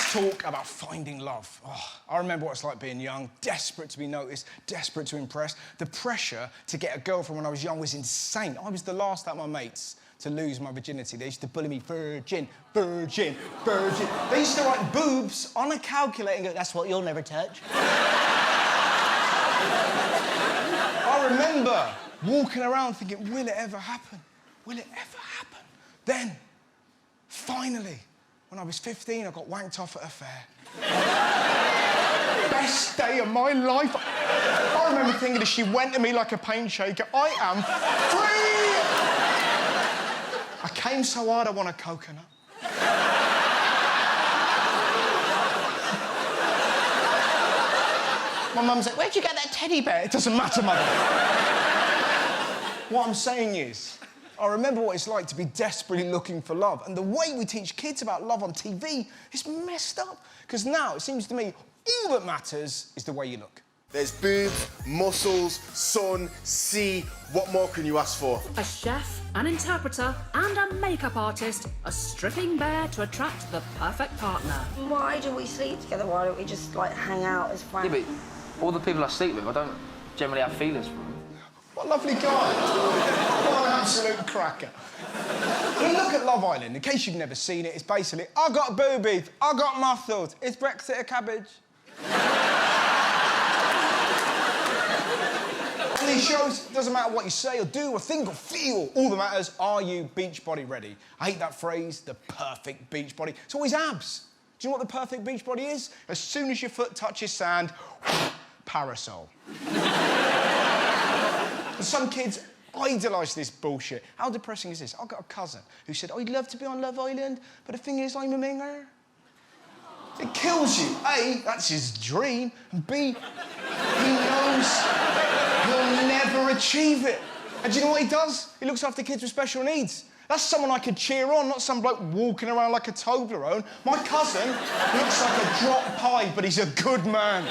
Let's talk about finding love. Oh, I remember what it's like being young, desperate to be noticed, desperate to impress. The pressure to get a girlfriend when I was young was insane. I was the last out of my mates to lose my virginity. They used to bully me, virgin, virgin, virgin. They used to write boobs on a calculator and go, that's what you'll never touch. I remember walking around thinking, will it ever happen? Will it ever happen? Then, finally, when I was 15, I got wanked off at a fair. Best day of my life. I remember thinking as she went to me like a paint shaker, I am free! I came so hard I want a coconut. My mum's like, where'd you get that teddy bear? It doesn't matter, mother. What I'm saying is, I remember what it's like to be desperately looking for love. And the way we teach kids about love on TV is messed up. Because now, it seems to me, all that matters is the way you look. There's boobs, muscles, sun, sea. What more can you ask for? A chef, an interpreter, and a makeup artist are stripping bare to attract the perfect partner. Why do we sleep together? Why don't we just, like, hang out as friends? Yeah, but all the people I sleep with, I don't generally have feelings for them. What a lovely guy. What an absolute cracker. I mean, look at Love Island. In case you've never seen it, it's basically, I got boobies, I got muscles. Is Brexit a cabbage? On these shows, it doesn't matter what you say or do or think or feel. All that matters, are you beach body ready? I hate that phrase, the perfect beach body. It's always abs. Do you know what the perfect beach body is? As soon as your foot touches sand, parasol. And some kids idolise this bullshit. How depressing is this? I've got a cousin who said, I'd love to be on Love Island, but the thing is, I'm a minger. It kills you. A, that's his dream, and B, he knows he'll never achieve it. And do you know what he does? He looks after kids with special needs. That's someone I could cheer on, not some bloke walking around like a Toblerone. My cousin looks like a drop pie, but he's a good man.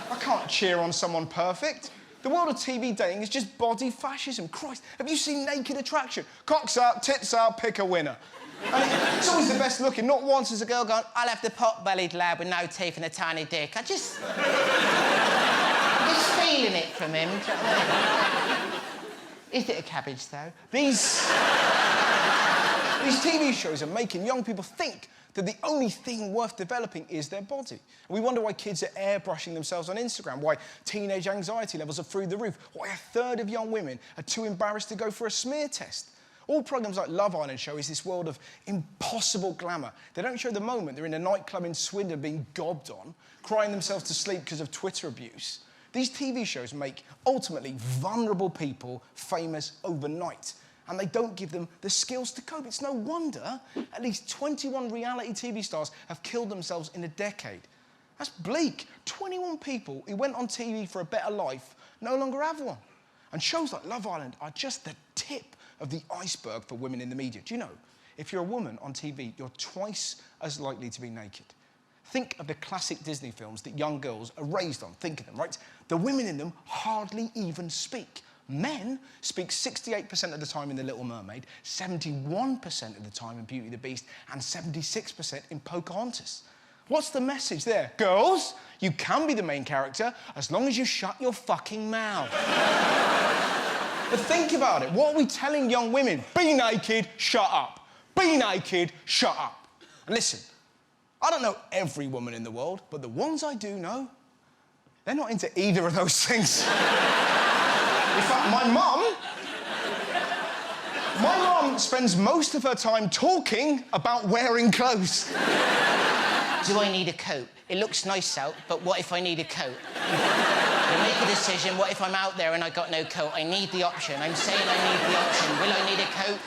I can't cheer on someone perfect. The world of TV dating is just body fascism. Christ, have you seen Naked Attraction? Cocks out, tits out, pick a winner. And it's always the best looking. Not once has a girl gone, I'll have the pot-bellied lad with no teeth and a tiny dick. I'm just feeling it from him. Do you know what I mean? Is it a cabbage, though? These TV shows are making young people think that the only thing worth developing is their body. And we wonder why kids are airbrushing themselves on Instagram, why teenage anxiety levels are through the roof, why a third of young women are too embarrassed to go for a smear test. All programmes like Love Island show is this world of impossible glamour. They don't show the moment they're in a nightclub in Swindon being gobbed on, crying themselves to sleep because of Twitter abuse. These TV shows make, ultimately, vulnerable people famous overnight. And they don't give them the skills to cope. It's no wonder at least 21 reality TV stars have killed themselves in a decade. That's bleak. 21 people who went on TV for a better life no longer have one. And shows like Love Island are just the tip of the iceberg for women in the media. Do you know, if you're a woman on TV, you're twice as likely to be naked. Think of the classic Disney films that young girls are raised on. Think of them, right? The women in them hardly even speak. Men speak 68% of the time in The Little Mermaid, 71% of the time in Beauty and the Beast, and 76% in Pocahontas. What's the message there? Girls, you can be the main character as long as you shut your fucking mouth. But think about it. What are we telling young women? Be naked, shut up. Be naked, shut up. And listen, I don't know every woman in the world, but the ones I do know, they're not into either of those things. In fact, my mum spends most of her time talking about wearing clothes. Do I need a coat? It looks nice out, but what if I need a coat? I make a decision, what if I'm out there and I got no coat? I need the option. I'm saying I need the option. Will I need a coat?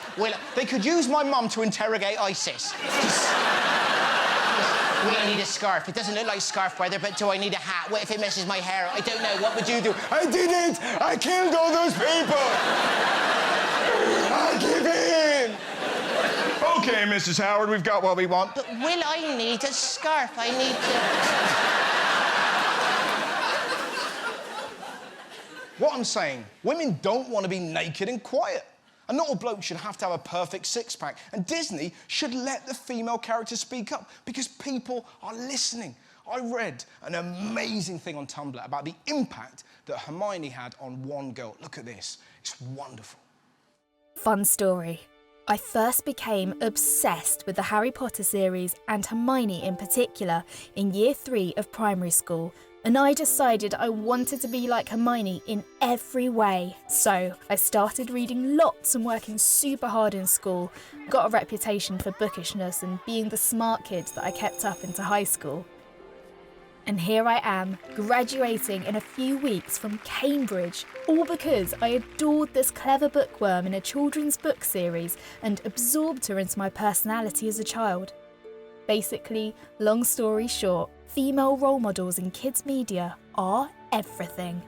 They could use my mum to interrogate ISIS. Will I need a scarf? It doesn't look like scarf weather, but do I need a hat? What if it messes my hair? I don't know. What would you do? I did it! I killed all those people! I give in! OK, Mrs. Howard, we've got what we want. But will I need a scarf? I need to... What I'm saying, women don't want to be naked and quiet. And not all blokes should have to have a perfect six-pack. And Disney should let the female characters speak up because people are listening. I read an amazing thing on Tumblr about the impact that Hermione had on one girl. Look at this. It's wonderful. Fun story. I first became obsessed with the Harry Potter series and Hermione in particular in year 3 of primary school, and I decided I wanted to be like Hermione in every way. So I started reading lots and working super hard in school, got a reputation for bookishness and being the smart kid that I kept up into high school. And here I am, graduating in a few weeks from Cambridge, all because I adored this clever bookworm in a children's book series and absorbed her into my personality as a child. Basically, long story short, female role models in kids' media are everything.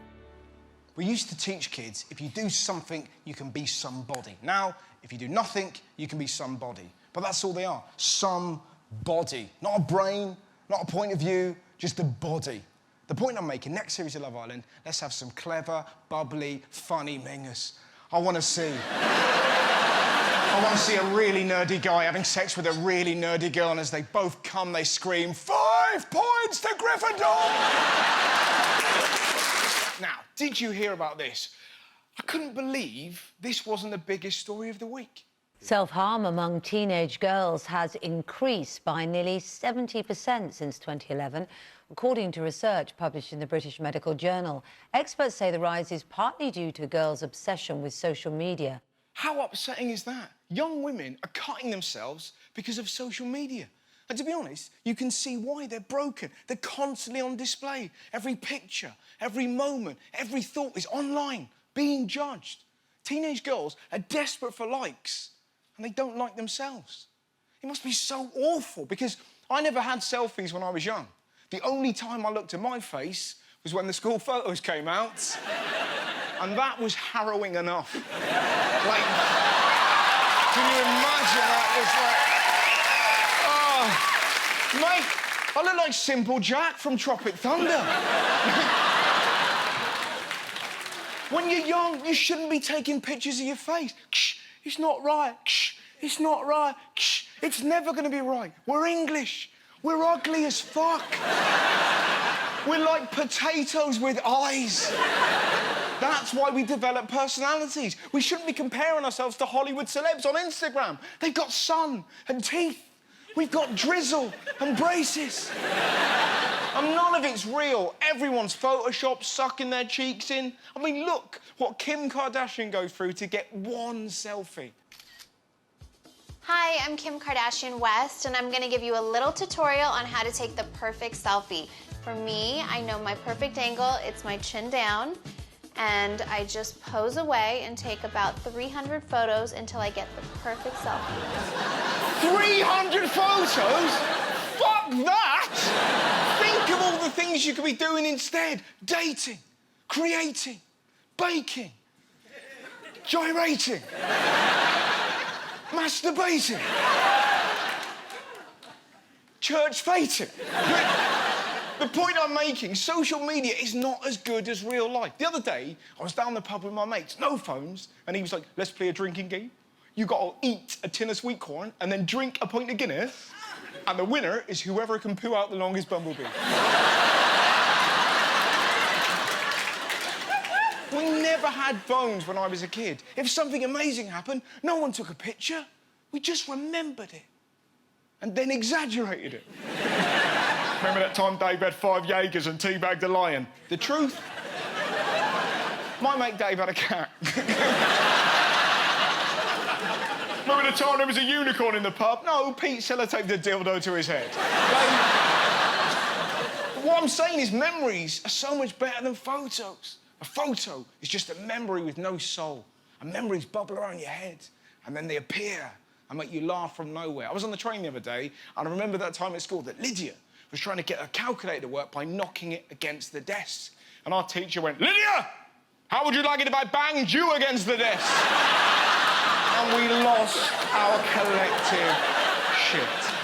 We used to teach kids, if you do something, you can be somebody. Now, if you do nothing, you can be somebody. But that's all they are, somebody. Not a brain, not a point of view, just a body. The point I'm making, next series of Love Island, let's have some clever, bubbly, funny mingers. I want to see a really nerdy guy having sex with a really nerdy girl, and as they both come, they scream, 5 points to Gryffindor! Now, did you hear about this? I couldn't believe this wasn't the biggest story of the week. Self-harm among teenage girls has increased by nearly 70% since 2011, according to research published in the British Medical Journal. Experts say the rise is partly due to girls' obsession with social media. How upsetting is that? Young women are cutting themselves because of social media. And to be honest, you can see why they're broken. They're constantly on display. Every picture, every moment, every thought is online, being judged. Teenage girls are desperate for likes, and they don't like themselves. It must be so awful, because I never had selfies when I was young. The only time I looked at my face was when the school photos came out, and that was harrowing enough. Like, can you imagine that? It's like, oh, mate, I look like Simple Jack from Tropic Thunder. When you're young, you shouldn't be taking pictures of your face. Ksh, it's not right. Ksh, it's not right. Ksh, it's never going to be right. We're English. We're ugly as fuck. We're like potatoes with eyes. That's why we develop personalities. We shouldn't be comparing ourselves to Hollywood celebs on Instagram. They've got sun and teeth. We've got drizzle and braces. And none of it's real. Everyone's Photoshopped, sucking their cheeks in. I mean, look what Kim Kardashian goes through to get one selfie. Hi, I'm Kim Kardashian West, and I'm gonna give you a little tutorial on how to take the perfect selfie. For me, I know my perfect angle. It's my chin down, and I just pose away and take about 300 photos until I get the perfect selfie. 300 photos? Fuck that! Think of all the things you could be doing instead. Dating, creating, baking, gyrating, masturbating, church fating. The point I'm making, social media is not as good as real life. The other day, I was down the pub with my mates, no phones, and he was like, let's play a drinking game. You gotta eat a tin of sweet corn and then drink a pint of Guinness, and the winner is whoever can poo out the longest bumblebee. We never had phones when I was a kid. If something amazing happened, no one took a picture. We just remembered it and then exaggerated it. Remember that time Dave had 5 Jaegers and teabagged a lion? The truth? My mate Dave had a cat. Remember the time there was a unicorn in the pub? No, Pete sellotaped a dildo to his head. What I'm saying is memories are so much better than photos. A photo is just a memory with no soul. And memories bubble around your head, and then they appear and make you laugh from nowhere. I was on the train the other day, and I remember that time at school that Lydia was trying to get her calculator to work by knocking it against the desk. And our teacher went, Lydia, how would you like it if I banged you against the desk? And we lost our collective shit.